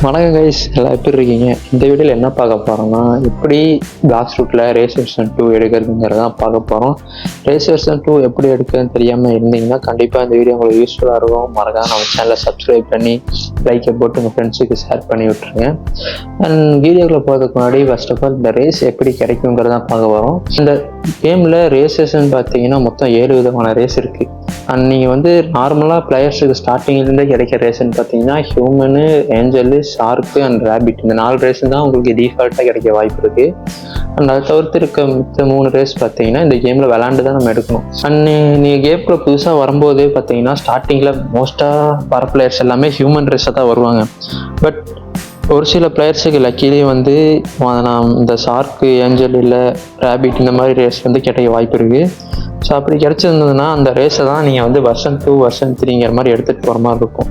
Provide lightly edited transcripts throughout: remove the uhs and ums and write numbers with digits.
வணக்கம் கைஸ், எல்லாம் எப்படி இருக்கீங்க? இந்த வீடியோவில் என்ன பார்க்க போகிறோம்னா, எப்படி பிளாக் ரூட்டில் ரேஸ் வெர்ஷன் 2 எடுக்கிறதுங்கிறதான் பார்க்க போகிறோம். ரேஸ் வெர்ஷன் 2 எப்படி எடுக்கிறதுன்னு தெரியாமல் இருந்தீங்கன்னா கண்டிப்பாக இந்த வீடியோ உங்களுக்கு யூஸ்ஃபுல்லாக இருக்கும். மறக்காம நம்ம சேனலை சப்ஸ்கிரைப் பண்ணி லைக்கை போட்டு உங்கள் ஃப்ரெண்ட்ஸுக்கு ஷேர் பண்ணி விட்டுருங்க. அண்ட் வீடியோக்குள்ளே போகிறதுக்கு முன்னாடி ஃபர்ஸ்ட் ஆஃப் ஆல் இந்த ரேஸ் எப்படி கிடைக்குங்கிறதான் பார்க்க போகிறோம். இந்த கேமில் ரேசஸ்ன்னு பார்த்தீங்கன்னா மொத்தம் 7 விதமான ரேஸ் இருக்குது. அண்ட் நீங்கள் வந்து நார்மலாக பிளேயர்ஸுக்கு ஸ்டார்டிங்லேருந்தே கிடைக்கிற ரேஸ்ன்னு பார்த்தீங்கன்னா human, angel, shark and rabbit, இந்த 4 ரேஸ் தான் உங்களுக்கு டிஃபால்ட்டாக கிடைக்க வாய்ப்பு இருக்குது. அண்ட் அதை தவிர்த்து இருக்க மித்த 3 ரேஸ் பார்த்தீங்கன்னா இந்த கேமில் விளாண்டு தான் நம்ம எடுக்கணும். அண்ட் நீங்கள் கேம்குள்ளே புதுசாக வரும்போதே பார்த்தீங்கன்னா ஸ்டார்டிங்கில் மோஸ்ட்டாக வர பிளேயர்ஸ் எல்லாமே ஹியூமன் ரேஸாக தான் வருவாங்க. பட் ஒரு சில பிளேயர்ஸுக்கு லக்கிலேயே வந்து இந்த ஷார்க்கு, ஏஞ்சல் இல்லை ரேபிட் இந்த மாதிரி ரேஸ் வந்து கிடைக்க வாய்ப்பு இருக்குது. ஸோ அப்படி கிடச்சிருந்ததுன்னா அந்த ரேஸை தான் நீங்கள் வந்து வெர்ஷன் 2, வெர்ஷன் 3ங்கிற மாதிரி எடுத்துகிட்டு போகிற மாதிரி இருக்கும்.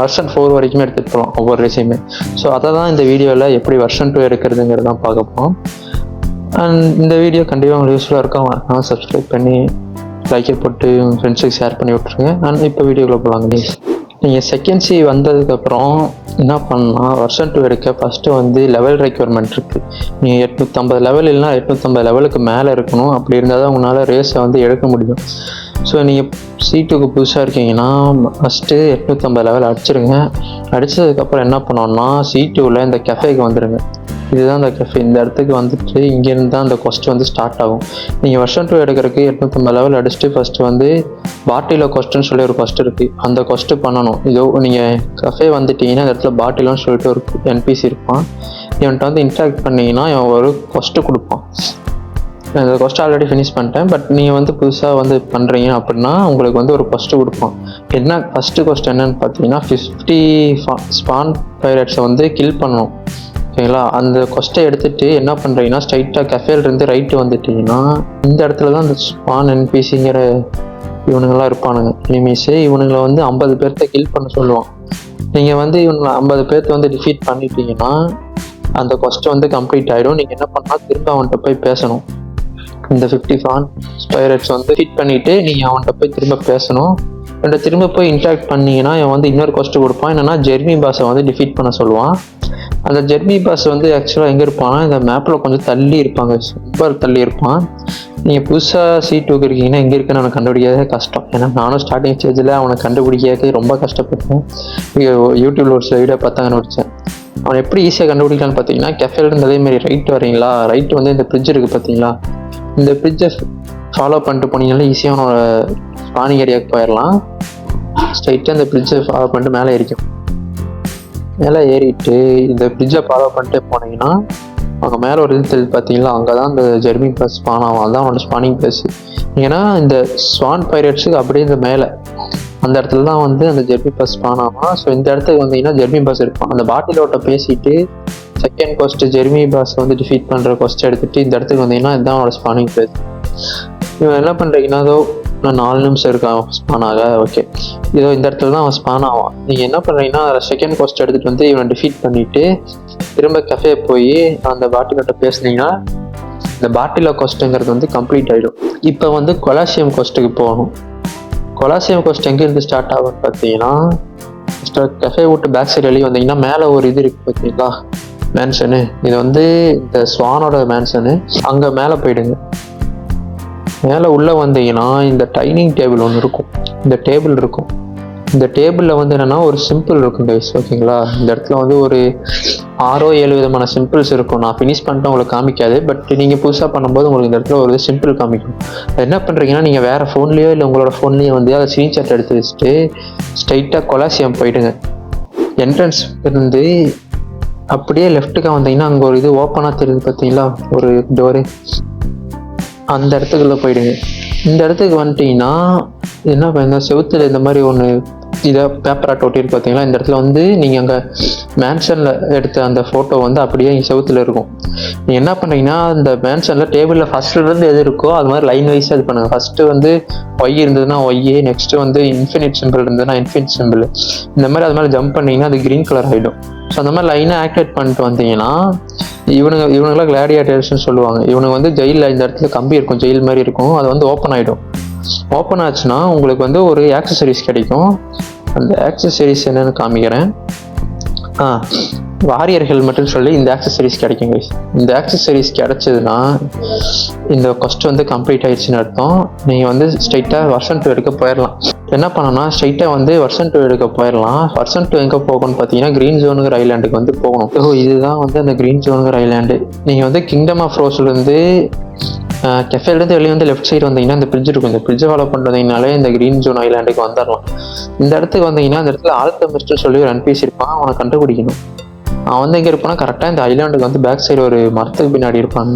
வெர்ஷன் 4 வரைக்குமே எடுத்துகிட்டு போகலாம் ஒவ்வொரு ரேஸையுமே. ஸோ அதை தான் இந்த வீடியோவில் எப்படி வெர்ஷன் 2 எடுக்கிறதுங்கிறதான் பார்க்க போகிறோம். அண்ட் இந்த வீடியோ கண்டிப்பாக உங்களுக்கு யூஸ்ஃபுல்லாக இருக்கும். சப்ஸ்கிரைப் பண்ணி லைக்கை போட்டு உங்கள் ஃப்ரெண்ட்ஸுக்கு ஷேர் பண்ணி விட்ருங்க. அண்ட் இப்போ வீடியோக்குள்ளே போகலாங்க. நீங்கள் செகண்ட் சி வந்ததுக்கப்புறம் என்ன பண்ணால் வெர்ஷன் 2 எடுக்க ஃபஸ்ட்டு வந்து லெவல் ரெக்யர்மெண்ட் இருக்குது. நீங்கள் 850 லெவல் இல்லைனா 850 லெவலுக்கு மேலே இருக்கணும். அப்படி இருந்தால் தான் உங்களால் ரேஸை வந்து எடுக்க முடியும். ஸோ நீங்கள் C2க்கு புதுசாக இருக்கீங்கன்னா ஃபஸ்ட்டு 850 லெவல் அடிச்சிருங்க. அடித்ததுக்கப்புறம் என்ன பண்ணோன்னா C2வில் இந்த கெஃபேக்கு வந்துடுங்க. இதுதான் அந்த கெஃபே. இந்த இடத்துக்கு வந்துட்டு இங்கேருந்து தான் அந்த கொஸ்ட் வந்து ஸ்டார்ட் ஆகும். நீங்கள் வெர்ஷன் 2 எடுக்கிறதுக்கு 850 லெவல் அடிச்சுட்டு ஃபஸ்ட்டு வந்து பாட்டிலோ கொஸ்ட்டுன்னு சொல்லி ஒரு கொஸ்ட் இருக்குது. அந்த கொஸ்ட்டு பண்ணணும். இதோ நீங்கள் கஃபே வந்துட்டீங்கன்னா அந்த இடத்துல பாட்டிலோன்னு சொல்லிட்டு ஒரு NPC இருப்பான். இவன்கிட்ட வந்து இன்ட்ராக்ட் பண்ணிங்கன்னா இவன் ஒரு கொஸ்ட்டு கொடுப்பான். அந்த கொஸ்ட் ஆல்ரெடி ஃபினிஷ் பண்ணிட்டேன். பட் நீங்கள் வந்து புதுசாக வந்து பண்ணுறீங்க அப்படின்னா உங்களுக்கு வந்து ஒரு கொஸ்ட்டு கொடுப்பான். என்ன ஃபஸ்ட்டு கொஸ்ட் என்னன்னு பார்த்தீங்கன்னா 50 ஸ்பான் பைரட்ஸை வந்து கில் பண்ணணும். ஓகேங்களா? அந்த கொஸ்ட்டை எடுத்துகிட்டு என்ன பண்ணுறீங்கன்னா ஸ்ட்ரைட்டாக கஃபேலேருந்து ரைட்டு வந்துட்டிங்கன்னா இந்த இடத்துல தான் அந்த ஸ்பான் NPCங்கிற இவனுங்கெல்லாம் இருப்பானுங்க, எனிமீஸு. இவனுங்களை வந்து 50 பேர்த்த கில் பண்ண சொல்லுவான். நீங்கள் வந்து இவனுங்களை 50 பேர்த்த வந்து டிஃபீட் பண்ணிட்டீங்கன்னா அந்த கொஸ்ட்டை வந்து கம்ப்ளீட் ஆகிடும். நீங்கள் என்ன பண்ணால் திரும்ப அவன்கிட்ட போய் பேசணும். இந்த 50 ஃபான் ஸ்பைரட்ஸ் வந்து ஹிட் பண்ணிவிட்டு நீங்கள் அவன்கிட்ட போய் திரும்ப பேசணும். திரும்ப போய் இன்ட்ராக்ட் பண்ணிங்கன்னா அவன் வந்து இன்னொரு கொஸ்ட்டு கொடுப்பான். என்னென்னா ஜெர்மி பாஸை வந்து டிஃபீட் பண்ண சொல்லுவான். அந்த ஜெர்மி பாஸ் வந்து ஆக்சுவலாக எங்கே இருப்பான்னா இந்த மேப்பில் கொஞ்சம் தள்ளி இருப்பாங்க, சூப்பர் தள்ளி இருப்பான். நீங்கள் புதுசாக C2க்கு இருக்கீங்கன்னா எங்கே இருக்குன்னு அவனை கண்டுபிடிக்காதே கஷ்டம். ஏன்னா நானும் ஸ்டார்டிங் ஸ்டேஜில் அவனை கண்டுபிடிக்காது ரொம்ப கஷ்டப்பட்டேன். யூடியூப்பில் ஒரு சில வீடியோ பார்த்து கண்டுபிடிச்சேன். அவனை எப்படி ஈஸியாக கண்டுபிடிக்கலான்னு பார்த்தீங்கன்னா கெஃபேலேருந்து அதேமாதிரி ரைட் வரீங்களா, ரைட்டு வந்து இந்த ஃப்ரிட்ஜ் இருக்குது பார்த்தீங்களா, இந்த ஃப்ரிட்ஜை ஃபாலோ பண்ணிட்டு போனீங்கன்னா ஈஸியாக அவனோட ஸ்பானிங் ஏரியாவுக்கு போயிடலாம். ஸ்ட்ரைட்டாக இந்த ஃப்ரிட்ஜை ஃபாலோ பண்ணிட்டு மேலே ஏறிக்கும். மேலே ஏறிட்டு இந்த ஃப்ரிட்ஜை ஃபாலோ பண்ணிட்டு போனீங்கன்னா அங்கே மேலே ஒரு இது தெரியுது பார்த்தீங்களா, அங்கே தான் இந்த ஜெர்மி பாஸ் ஸ்பான் ஆகும். அதுதான் அவனோட ஸ்பானிங் பிளேஸ். ஏன்னா இந்த ஸ்வான் பைரட்ஸுக்கு அப்படியே இந்த மேலே அந்த இடத்துல தான் வந்து அந்த ஜெர்மி பாஸ் ஸ்பான் ஆகும். ஸோ இந்த இடத்துக்கு வந்தீங்கன்னா ஜெர்மி பாஸ் இருக்கும். அந்த பாட்டிலோட்ட பேசிட்டு செகண்ட் கொஸ்ட் ஜெர்மி பாஸ் வந்து டிஃபீட் பண்ணுற கொஸ்ட் எடுத்துகிட்டு இந்த இடத்துக்கு வந்தீங்கன்னா இதுதான் அவனோட ஸ்பானிங் பிளேஸ். இவன் என்ன பண்ணுறீங்கன்னா அதோ இன்னும் 4 நிமிஷம் இருக்கான் ஸ்பான் ஆக. ஓகே, இதோ இந்த இடத்துல தான் அவன் ஸ்பான் ஆவான். நீங்கள் என்ன பண்ணுறீங்கன்னா செகண்ட் கொஸ்ட் எடுத்துகிட்டு வந்து இவனை டிஃபீட் பண்ணிவிட்டு திரும்ப கஃபே போய் அந்த பாட்டிலோட்ட பேசுனீங்கன்னா இந்த பாட்டிலோ கொஸ்ட்டுங்கிறது வந்து கம்ப்ளீட் ஆகிடும். இப்போ வந்து கொலாசியம் கொஸ்ட்டுக்கு போகணும். கொலாசியம் கொஸ்ட் எங்கேருந்து ஸ்டார்ட் ஆகும்னு பார்த்தீங்கன்னா கஃபே விட்டு பேக் சைடு வெளியே வந்தீங்கன்னா மேலே ஒரு இது இருக்குது பார்த்தீங்களா, மேன்ஷனு. இது வந்து இந்த ஸ்வானோட மேன்ஷனு. அங்கே மேலே போயிடுங்க. மேலே உள்ளே வந்தீங்கன்னா இந்த டைனிங் டேபிள் ஒன்று இருக்கும். இந்த டேபிள் இருக்கும். இந்த டேபிளில் வந்து என்னென்னா ஒரு சிம்பிள் இருக்கும் கைஸ். ஓகேங்களா? இந்த இடத்துல வந்து ஒரு 6-7 விதமான சிம்பிள்ஸ் இருக்கும். நான் ஃபினிஷ் பண்ணிட்டு உங்களுக்கு காமிக்காது. பட் நீங்கள் புதுசாக பண்ணும்போது உங்களுக்கு இந்த இடத்துல ஒரு சிம்பிள் காமிக்கும். அது என்ன பண்ணுறீங்கன்னா நீங்கள் வேறு ஃபோன்லேயோ இல்லை உங்களோட ஃபோன்லேயோ வந்து அதை ஸ்க்ரீன்ஷாட் எடுத்து வச்சுட்டு ஸ்ட்ரைட்டாக கொலாசியம் போயிடுங்க. என்ட்ரன்ஸ் இருந்து அப்படியே லெஃப்ட்டுக்காக வந்தீங்கன்னா அங்கே ஒரு இது ஓப்பனாக தெரியுது பார்த்தீங்களா, ஒரு டோரு. அந்த இடத்துக்குள்ளே போயிடுங்க. இந்த இடத்துக்கு வந்துட்டிங்கன்னா என்ன இந்த செவுத்தில் இந்த மாதிரி ஒன்று இதை பேப்பராக ஒட்டிட்டு பார்த்தீங்களா, இந்த இடத்துல வந்து நீங்கள் அங்கே மேன்ஷனில் எடுத்த அந்த ஃபோட்டோ வந்து அப்படியே செவுத்தில் இருக்கும். நீங்கள் என்ன பண்ணுறீங்கன்னா இந்த மேன்ஷனில் டேபிளில் ஃபஸ்ட்டுலேருந்து எது இருக்கோ அது மாதிரி லைன் வைஸாக இது பண்ணுங்கள். ஃபஸ்ட்டு வந்து ஒய் இருந்ததுன்னா ஒய்யே, நெக்ஸ்ட்டு வந்து இன்ஃபினிட் சிம்பிள் இருந்ததுன்னா இன்ஃபினிட் சிம்பிள், இந்த மாதிரி அது மாதிரி ஜம்ப் பண்ணிங்கன்னா அது க்ரீன் கலர் ஆகிடும். ஸோ அந்த மாதிரி லைனாக ஆக்டிவேட் பண்ணிட்டு வந்தீங்கன்னா இவனுங்களாம் கிளாடியேட்டர்ஸ்னு சொல்லுவாங்க. இவனுக்கு வந்து ஜெயிலில் இந்த இடத்துல கம்பி இருக்கும், ஜெயில் மாதிரி இருக்கும். அது வந்து ஓப்பன் ஆகிடும். ஓப்பன் ஆச்சுன்னா உங்களுக்கு வந்து ஒரு ஆக்சசரிஸ் கிடைக்கும். அந்த ஆக்சசரிஸ் என்னென்னு காமிக்கிறேன். வாரியர்கள் மட்டும் சொல்லி இந்த ஆக்சசரிஸ் கிடைக்கும் guys. இந்த ஆக்சசரிஸ் கிடைச்சதுன்னா இந்த கொஸ்ட் வந்து கம்ப்ளீட் ஆயிடுச்சுன்னு அர்த்தம். நீங்கள் வந்து ஸ்ட்ரைட்டாக வெர்ஷன் 2 எடுக்க போயிடலாம். என்ன பண்ணணும்னா ஸ்ட்ரைட்டாக வந்து வெர்ஷன் 2 எடுக்க போயிடலாம். வெர்ஷன் 2 எங்கே போகணும்னு பார்த்தீங்கன்னா க்ரீன் ஜோனுங்கிற ஐலாண்டுக்கு வந்து போகணும். ஸோ இதுதான் வந்து அந்த க்ரீன் ஜோனுங்கிற ஐலாண்டு. நீங்கள் வந்து கிங்டம் ஆஃப் ரோஸ்லேருந்து கெஃபேலேருந்து வெளியே வந்து லெஃப்ட் சைடு வந்தீங்கன்னா இந்த பிரிட்ஜ் இருக்கும். இந்த பிரிட்ஜை ஃபாலோ பண்ணுறதுனாலே இந்த க்ரீன் ஜோன் ஐலாண்டுக்கு வந்துடலாம். இந்த இடத்துக்கு வந்தீங்கன்னா இந்த இடத்துல ஆல்கமிஸ்ட்னு சொல்லி ஒரு NPC இருப்பான். அவனை கண்டுபிடிக்கணும். அவன் வந்து எங்கே இருப்பான்னா கரெக்டாக இந்த ஐலாண்டுக்கு வந்து பேக் சைடு ஒரு மரத்துக்கு பின்னாடி இருப்பான்.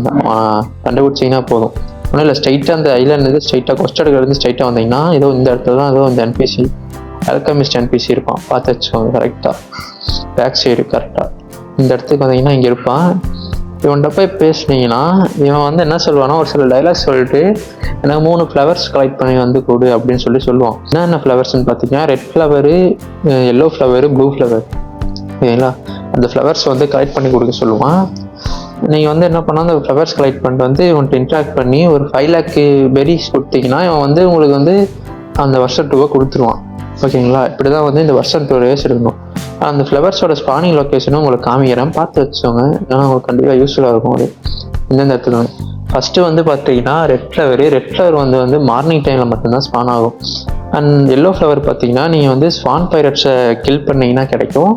கண்டுபிடிச்சிங்கன்னா போதும். ஒன்றும் இல்லை, ஸ்ட்ரைட்டாக அந்த ஐலாண்டு ஸ்ட்ரைட்டாக கொஸ்ட் எடுக்கிறது ஸ்ட்ரைட்டாக வந்தீங்கன்னா ஏதோ இந்த இடத்துல தான் ஏதோ இந்த NPC ஆல்கமிஸ்ட் NPC இருப்பான். பார்த்து வச்சுக்கோங்க கரெக்டாக பேக் சைடு கரெக்டாக இந்த இடத்துக்கு வந்தீங்கன்னா இங்கே இருப்பான். இவன்கிட்ட போய் பேசுனீங்கன்னா இவன் வந்து என்ன சொல்லுவானா ஒரு சில டைலாக்ஸ் சொல்லிட்டு எனக்கு 3 ஃப்ளவர்ஸ் கலெக்ட் பண்ணி வந்து கொடு அப்படின்னு சொல்லுவான். என்னென்ன ஃப்ளவர்ஸ்ன்னு பார்த்தீங்கன்னா red flower, yellow flower, blue flower. ஓகேங்களா? அந்த ஃப்ளவர்ஸ் வந்து கலெக்ட் பண்ணி கொடுக்க சொல்லுவான். நீங்கள் வந்து என்ன பண்ணால் அந்த ஃப்ளவர்ஸ் கலெக்ட் பண்ணிட்டு வந்து இவன்ட்டு இன்ட்ராக்ட் பண்ணி ஒரு 5 lakh பெரிஸ் கொடுத்தீங்கன்னா இவன் வந்து உங்களுக்கு வந்து அந்த வெர்ஷன் 2 கொடுத்துருவான். ஓகேங்களா? இப்படி தான் வந்து இந்த வெர்ஷன் 2 ரேஸ் எடுக்கணும். அந்த ஃப்ளவர்ஸோட ஸ்பானிங் லொக்கேஷனும் உங்களுக்கு காமிக்கிறேன், பார்த்து வச்சுக்கோங்க. ஏன்னா உங்களுக்கு கண்டிப்பாக யூஸ்ஃபுல்லாக இருக்கும். அது இந்தந்த இடத்துல ஃபஸ்ட்டு வந்து பார்த்தீங்கன்னா ரெட் ஃப்ளவர் வந்து மார்னிங் டைமில் மட்டும்தான் ஸ்பான் ஆகும். அண்ட் எல்லோ ஃப்ளவர் பார்த்தீங்கன்னா நீங்கள் வந்து ஸ்வான் பைரட்ஸை கில் பண்ணிங்கன்னா கிடைக்கும்.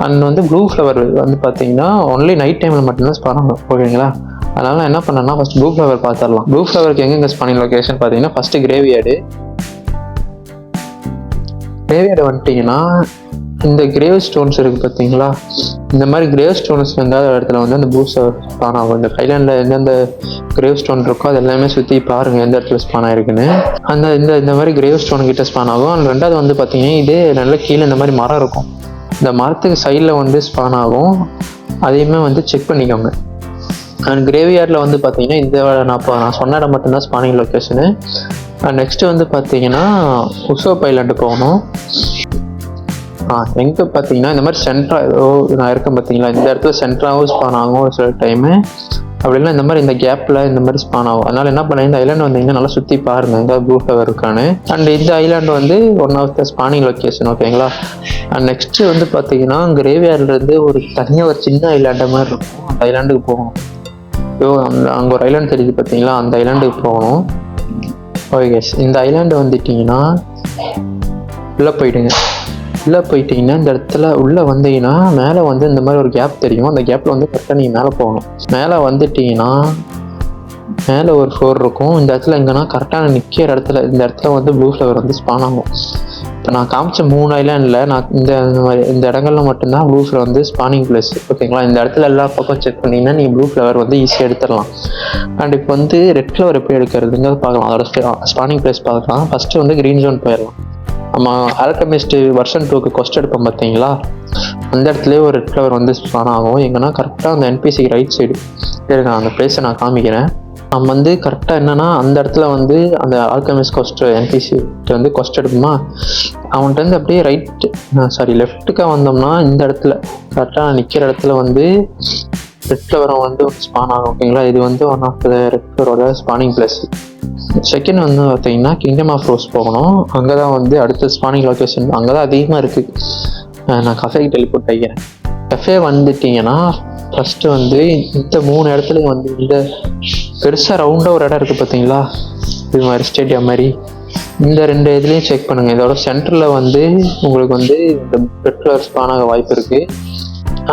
அண்ட் வந்து ப்ளூ ஃப்ளவர் வந்து பார்த்தீங்கன்னா ஒன்லி நைட் டைமில் மட்டும்தான் ஸ்பான் ஆகும். ஓகேங்களா? அதனால் என்ன பண்ணேன்னா ஃபஸ்ட் ப்ளூ ஃப்ளவர் பார்த்துடலாம். ப்ளூ ஃப்ளவருக்கு எங்கெங்கே ஸ்பானிங் லொக்கேஷன் பார்த்தீங்கன்னா ஃபஸ்ட்டு கிரேவியார்டு வந்துட்டிங்கன்னா இந்த கிரேவ் ஸ்டோன்ஸ் இருக்குது பார்த்தீங்களா? இந்த மாதிரி கிரேவ் ஸ்டோன்ஸ் எங்காவது இடத்துல வந்து அந்த பூஸ்டர் ஸ்பான் ஆகும். இந்த ஐலாண்டில் எந்தெந்த கிரேவ் ஸ்டோன் இருக்கோ அது எல்லாமே சுற்றி பாருங்கள் எந்த இடத்துல ஸ்பான் ஆகிருக்குன்னு. இந்த மாதிரி கிரேவ் ஸ்டோன் கிட்ட ஸ்பான் ஆகும். அண்ட் ரெண்டாவது வந்து பார்த்தீங்கன்னா இதே நல்ல கீழே இந்த மாதிரி மரம் இருக்கும். இந்த மரத்துக்கு சைடில் வந்து ஸ்பான் ஆகும். அதையுமே வந்து செக் பண்ணிக்கோங்க. அண்ட் கிரேவியார்டில் வந்து பார்த்தீங்கன்னா இந்த நான் சொன்ன இடம் மட்டும்தான் ஸ்பானிங் லொக்கேஷனு. நெக்ஸ்ட்டு வந்து பார்த்தீங்கன்னா உசோப் ஐலாண்டு போகணும். எங்கே பார்த்தீங்கன்னா இந்த மாதிரி சென்ட்ரா ஏதோ நான் இருக்கேன் பார்த்தீங்களா, இந்த இடத்துல சென்ட்ராகவும் ஸ்பான் ஆகும் ஒரு சில டைமு. அப்படின்னா இந்த மாதிரி இந்த கேப்பில் இந்த மாதிரி ஸ்பான் ஆகும். அதனால் என்ன பண்ண இந்த ஐலாண்டு வந்தீங்கன்னா நல்லா சுற்றி பாருங்கள் எங்கே ப்ளூ ஃப்ளவர் இருக்கான்னு. அண்ட் இந்த ஐலாண்டு வந்து one of the spawning location. ஓகேங்களா? அண்ட் நெக்ஸ்ட்டு வந்து பார்த்தீங்கன்னா கிரேவியார்ட்லேருந்து ஒரு தனியாக ஒரு சின்ன ஐலாண்டு மாதிரி இருக்கும். அந்த ஐலாண்டுக்கு போகணும். அங்கே ஒரு ஐலாண்டு தெரியுது பார்த்தீங்களா, அந்த ஐலாண்டுக்கு போகணும். ஓகே, இந்த ஐலாண்டு வந்துட்டிங்கன்னா உள்ளே போயிட்டீங்கன்னா இந்த இடத்துல உள்ளே வந்தீங்கன்னா மேலே வந்து இந்த மாதிரி ஒரு கேப் தெரியும். அந்த கேப்பில் வந்து கரெக்டாக நீங்கள் மேலே போகணும். மேலே வந்துட்டிங்கன்னா மேலே ஒரு ஃப்ளோர் இருக்கும். இந்த இடத்துல எங்கன்னா கரெக்டாக நிற்கிற இடத்துல இந்த இடத்துல வந்து ப்ளூ ஃப்ளவர் வந்து ஸ்பான் ஆகும். இப்போ நான் காமிச்ச 3 ஐலாண்டில் நான் இந்த இடங்கள்ல மட்டும்தான் ப்ளூ ஃப்ளவர் வந்து ஸ்பானிங் பிளேஸ். ஓகேங்களா? இந்த இடத்துல எல்லா பக்கம் செக் பண்ணிங்கன்னா நீங்கள் ப்ளூ ஃப்ளவர் வந்து ஈஸியாக எடுத்துடலாம். அண்ட் இப்போ வந்து ரெட் ஃப்ளவர் எப்படி எடுக்கிறதுங்க பார்க்கலாம். அதோட ஸ்பானிங் பிளேஸ் பார்க்கலாம். ஃபஸ்ட்டு வந்து க்ரீன் ஜோன் போயிடலாம். நம்ம ஆல்கமிஸ்ட் வெர்ஷன் 2க்கு கொஸ்ட் எடுப்போம் பார்த்தீங்களா, அந்த இடத்துலேயே ஒரு ரெட் ஃப்ளவர் வந்து ஸ்பான் ஆகும். எங்கன்னா கரெக்டாக அந்த NPCக்கு ரைட் சைடு இருங்க, அந்த பிளேஸை நான் காமிக்கிறேன். நம்ம வந்து கரெக்டாக என்னென்னா அந்த இடத்துல வந்து அந்த ஆல்கமிஸ்ட் NPC வந்து கொஸ்ட் எடுப்போமா, அவன்கிட்ட வந்து அப்படியே லெஃப்ட்டுக்காக வந்தோம்னா இந்த இடத்துல கரெக்டாக நிற்கிற இடத்துல வந்து ரெட் ஃப்ளவரை வந்து ஸ்பான் ஆகும். ஓகேங்களா? இது வந்து ஒன் ஆஃப் த ரெட் ஃப்ளவரோட ஸ்பானிங் பிளேஸ். செகண்ட் வந்து பார்த்தீங்கன்னா கிங்டம் ஆஃப் ரோஸ் போகணும். அங்கே தான் வந்து அடுத்த ஸ்பானிங் லொக்கேஷன் அங்கே தான் அதிகமாக இருக்குது. நான் கஃபேக்கு டெலிபோர்ட் ஆகிறேன். கஃபே வந்துட்டிங்கன்னா ஃபஸ்ட்டு வந்து இந்த 3 இடத்துலையும் வந்து இந்த பெருசாக ரவுண்டாக ஒரு இடம் இருக்குது பார்த்தீங்களா, இது மாதிரி ஸ்டேடியம் மாதிரி, இந்த 2 இதுலேயும் செக் பண்ணுங்கள். இதோட சென்டரில் வந்து உங்களுக்கு வந்து இந்த ரெட் ஃப்ளவர் ஸ்பான் ஆக வாய்ப்பு இருக்குது.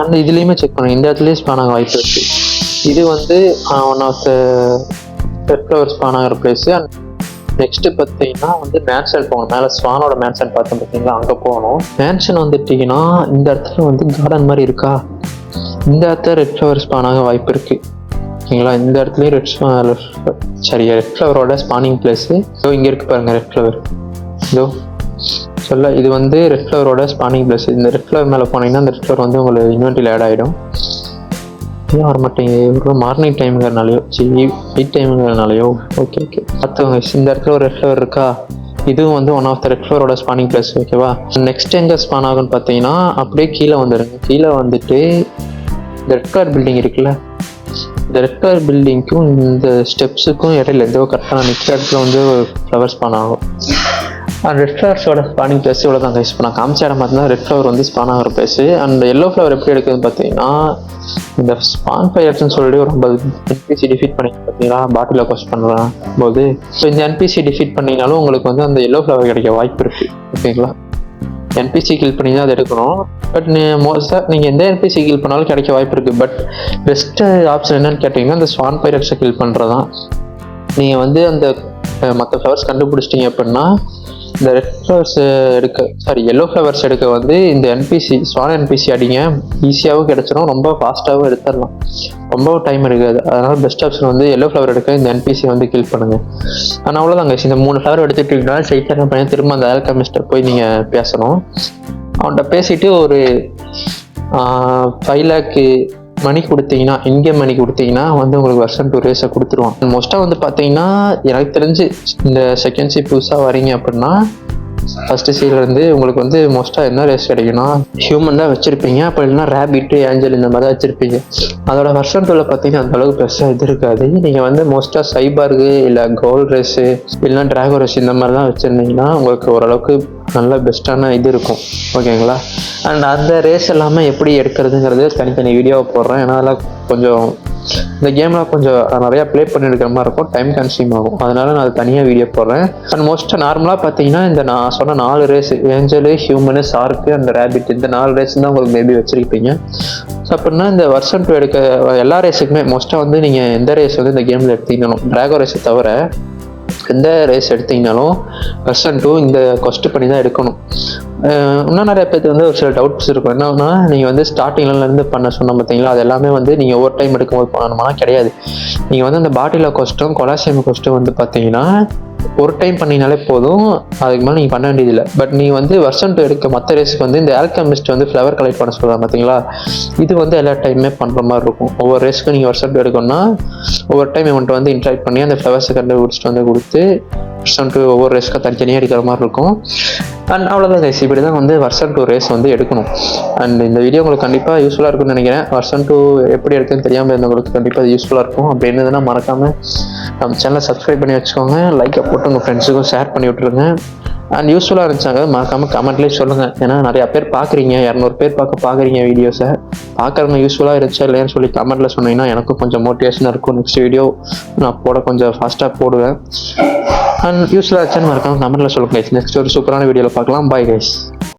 அண்ட் இதுலேயுமே செக் பண்ணுங்கள், இந்த இடத்துலையும் ஸ்பான் ஆக வாய்ப்பு இருக்குது. இது வந்து one of the red flower spawn ஆகிற பிளேஸு. அண்ட் நெக்ஸ்ட்டு பார்த்தீங்கன்னா வந்து மேன்ஷன் போகணும். மேலே ஸ்வானோட மேன்ஷன் பார்த்தோம் பார்த்தீங்களா, அங்கே போகணும். மேன்ஷன் வந்துட்டிங்கன்னா இந்த இடத்துல வந்து கார்டன் மாதிரி இருக்கா, இந்த இடத்துல ரெட் ஃப்ளவர் ஸ்பான் ஆக வாய்ப்பு இருக்குது. ஓகேங்களா? இந்த இடத்துலையும் ரெட் ஃப்ளவரோட ஸ்பானிங் பிளேஸு இதோ இங்கே இருக்குது பாருங்கள். ரெட் ஃப்ளவர் இதோ இது வந்து ரெட் ஃப்ளவரோட ஸ்பானிங் பிளேஸ். இந்த ரெட் ஃப்ளவர் மேலே போனீங்கன்னா அந்த ரெட் ஃப்ளவர் வந்து உங்களுக்கு இன்வென்ட்ரியில் ஆட் ஆகிடும். ஏன் வர மாட்டேங்குது? மார்னிங் டைமுங்கிறனாலையோ நைட் டைமுங்கிறனாலையோ. ஓகே பார்த்தவங்க இந்த இடத்துல ஒரு ரெட் ஃப்ளவர் இருக்கா, இதுவும் வந்து ஒன் ஆஃப் த ரெட் ஃப்ளவரோட ஸ்பானிங் பிளேஸ். ஓகேவா? நெக்ஸ்ட் எங்கே ஸ்பான் ஆகுன்னு பார்த்தீங்கன்னா அப்படியே கீழே வந்துடுங்க. கீழே வந்துட்டு இந்த ரெட் கலர் பில்டிங் இருக்குல்ல, இந்த ரெட் கலர் பில்டிங்க்கும் இந்த ஸ்டெப்ஸுக்கும் இடையில ஏதோ கரெக்டாக நிற்கிற இடத்துல வந்து ஒரு ஃப்ளவர் ஸ்பான் ஆகும். ரெட் ஃப்ளவர்ஸோட ஸ்பானிங் ப்ளஸ் இவ்வளோ தான் கைஸ். இப்போ நான் காமிச்ச இடம் பார்த்தீங்கன்னா ரெட் ஃப்ளவர் வந்து ஸ்பான் ஆகிற ப்ளேஸ். அண்ட் எல்லோ ஃப்ளவர் எப்படி எடுக்குதுன்னு பார்த்தீங்கன்னா இந்த ஸ்பான் பைரட்ஸ்ன்னு சொல்லி ஒரு 50 என்பிசி டிஃபீட் பண்ணி பார்த்தீங்கன்னா பாட்டில் கொஸ்ட் பண்ணுறான் போது ஸோ இந்த என்பிசி டிஃபீட் பண்ணிங்கனாலும் உங்களுக்கு வந்து அந்த எல்லோ ஃப்ளவர் கிடைக்க வாய்ப்பு இருக்குது. ஓகேங்களா, என்பிசி கில் பண்ணி தான் அது எடுக்கணும். பட் மோஸ்ட்டாக நீங்கள் எந்த என்பிசி கில் பண்ணாலும் கிடைக்க வாய்ப்பு இருக்குது. பட் பெஸ்ட்டு ஆப்ஷன் என்னன்னு கேட்டிங்கன்னா அந்த ஸ்வான் பைரட்ஸை கில் பண்ணுறது தான். நீங்கள் வந்து அந்த மற்ற ஃப்ளவர்ஸ் கண்டுபிடிச்சிட்டிங்க அப்படின்னா இந்த ரெட் ஃப்ளவர்ஸ் எல்லோ ஃப்ளவர்ஸ் எடுக்க வந்து இந்த என்பிசி ஸ்வான் என்பிசி அடிங்க, ஈஸியாகவும் கிடச்சிரும், ரொம்ப ஃபாஸ்ட்டாகவும் எடுத்துடலாம், ரொம்ப டைம் எடுக்காது. அதனால் பெஸ்ட் ஆப்ஷன் வந்து எல்லோ ஃப்ளவர் எடுக்க இந்த என்பிசி வந்து கில் பண்ணுங்கள். ஆனால் அவ்வளோதாங்க, இந்த 3 ஃப்ளவர் எடுத்துகிட்டிங்கன்னா ஸ்ட்ரைட்டாக என்ன பண்ணி திரும்ப அந்த ஆல்கெமிஸ்ட்டை போய் நீங்கள் பேசணும். அவன்கிட்ட பேசிட்டு ஒரு 5 lakh மணி கொடுத்தீங்கன்னா, இன்கேம் மணி கொடுத்தீங்கன்னா வந்து உங்களுக்கு வெர்ஷன் 2 ரேஸை கொடுத்துருவான். மோஸ்ட்டாக வந்து பார்த்தீங்கன்னா எனக்கு தெரிஞ்சு இந்த செகண்ட் சி புதுசாக வரீங்க அப்படின்னா ஃபஸ்ட்டு சீலேருந்து உங்களுக்கு வந்து மோஸ்ட்டாக என்ன ரேஸ் கிடைக்குன்னா ஹியூமன் தான் வச்சுருப்பீங்க. அப்போ இல்லைன்னா ரேபிட்டு, ஏஞ்சல் இந்த மாதிரி தான் வச்சுருப்பீங்க. அதோட வெர்ஷன் 2ல் பார்த்தீங்கன்னா அந்தளவுக்கு பெருசாக இது இருக்காது. நீங்கள் வந்து மோஸ்ட்டாக சைபார்கு இல்லை கோல்ட் ரேஸு இல்லைனா ட்ராகோ ரேஸ் இந்த மாதிரி தான் வச்சுருந்தீங்கன்னா உங்களுக்கு ஓரளவுக்கு நல்ல பெஸ்ட்டான இது இருக்கும். ஓகேங்களா, அண்ட் அந்த ரேஸ் எல்லாமே எப்படி எடுக்கிறதுங்கிறது தனித்தனி வீடியோவை போடுறேன். ஏன்னா அதெல்லாம் கொஞ்சம் இந்த கேமில் கொஞ்சம் நிறையா ப்ளே பண்ணி எடுக்கிற மாதிரி இருக்கும், டைம் கன்சியூம் ஆகும். அதனால நான் அது தனியாக வீடியோ போடுறேன். அண்ட் மோஸ்ட்டாக நார்மலாக பார்த்தீங்கன்னா இந்த நான் சொன்ன 4 race angel, human, shark and rabbit, இந்த 4 ரேஸ் தான் உங்களுக்கு மேபி வச்சுருப்பீங்க. ஸோ அப்படின்னா இந்த வெர்ஷன் 2 எடுக்க எல்லா ரேஸுக்குமே மோஸ்ட்டாக வந்து நீங்கள் எந்த ரேஸ் வந்து இந்த கேமில் எடுத்தீங்கனாலும் ட்ராகோ ரேஸை தவிர எந்த ரேஸ் எடுத்தீங்கனாலும் வெர்ஷன் 2 இந்த கொஸ்ட் பண்ணி தான் எடுக்கணும். இன்னும் நிறைய பேருக்கு வந்து ஒரு சில டவுட்ஸ் இருக்கும். என்னன்னா நீங்கள் வந்து ஸ்டார்டிங்லேருந்து பண்ண சொன்ன பார்த்தீங்களா, அது எல்லாமே வந்து நீங்கள் ஓவர் டைம் எடுக்கும்போது பண்ணணுமா? கிடையாது. நீங்கள் வந்து அந்த பாட்டிலா கொஸ்ட்டும் கொலாசியம் கொஸ்ட்டும் வந்து பார்த்தீங்கன்னா ஒரு டைம் பண்ணினாலே போதும், அதுக்கு மேலே நீங்கள் பண்ண வேண்டியதில்லை. பட் நீங்கள் வந்து வெர்ஷன் 2 எடுக்க மற்ற ரேஸுக்கு வந்து இந்த ஆல்கெமிஸ்ட் வந்து ஃப்ளவர் கலெக்ட் பண்ண சொல்கிறாங்க பார்த்தீங்களா, இது வந்து எல்லா டைமுமே பண்ணுற மாதிரி இருக்கும். ஒவ்வொரு ரேஸுக்கும் நீங்கள் வெர்ஷன் 2 எடுக்கணும்னா ஒவ்வொரு டைம் இவன்ட்டு வந்து இன்ட்ராக்ட் பண்ணி அந்த ஃப்ளவர்ஸை கண்டுபிடிச்சிட்டு வந்து கொடுத்து வெர்ஷன் 2 ஒவ்வொரு ரேஸ்க்காக தனித்தனியாக எடுக்கிற மாதிரி இருக்கும். அண்ட் அவ்வளோதான் கைஸ், இப்படி தான் வந்து வெர்ஷன் 2 ரேஸ் வந்து எடுக்கணும். அண்ட் இந்த வீடியோ உங்களுக்கு கண்டிப்பாக யூஸ்ஃபுல்லாக இருக்கும்னு நினைக்கிறேன். வெர்ஷன் 2 எப்படி எடுக்குன்னு தெரியாமல் இருந்தவங்களுக்கு கண்டிப்பாக அது யூஸ்ஃபுல்லாக இருக்கும். அப்படி இருந்ததுன்னா மறக்காமல் நம்ம சேனலை சப்ஸ்கிரைப் பண்ணி வச்சுக்கோங்க, லைக்கை போட்டு உங்கள் ஃப்ரெண்ட்ஸுக்கும் ஷேர் பண்ணி விட்டுருங்க. அண்ட் யூஸ்ஃபுல்லாக இருந்துச்சாங்க மறக்காமல் கமெண்ட்லேயே சொல்லுங்கள். ஏன்னா நிறையா பேர் பார்க்குறீங்க, 200 பேர் பார்க்குறீங்க வீடியோஸை. பார்க்குறவங்க யூஸ்ஃபுல்லாக இருந்துச்சா இல்லையான்னு சொல்லி கமெண்ட்டில் சொன்னீங்கன்னா எனக்கும் கொஞ்சம் மோட்டிவேஷனாக இருக்கும். நெக்ஸ்ட் வீடியோ நான் போட கொஞ்சம் ஃபாஸ்ட்டாக போடுவேன். அண்ட் யூஸ்ஃபுல்லாக இருந்துச்சுன்னு மறக்காமல் கமெண்ட்டில் சொல்லுங்கள் கைஸ். நெக்ஸ்ட் ஒரு சூப்பரான வீடியோவில் பார்க்கலாம். Bye guys.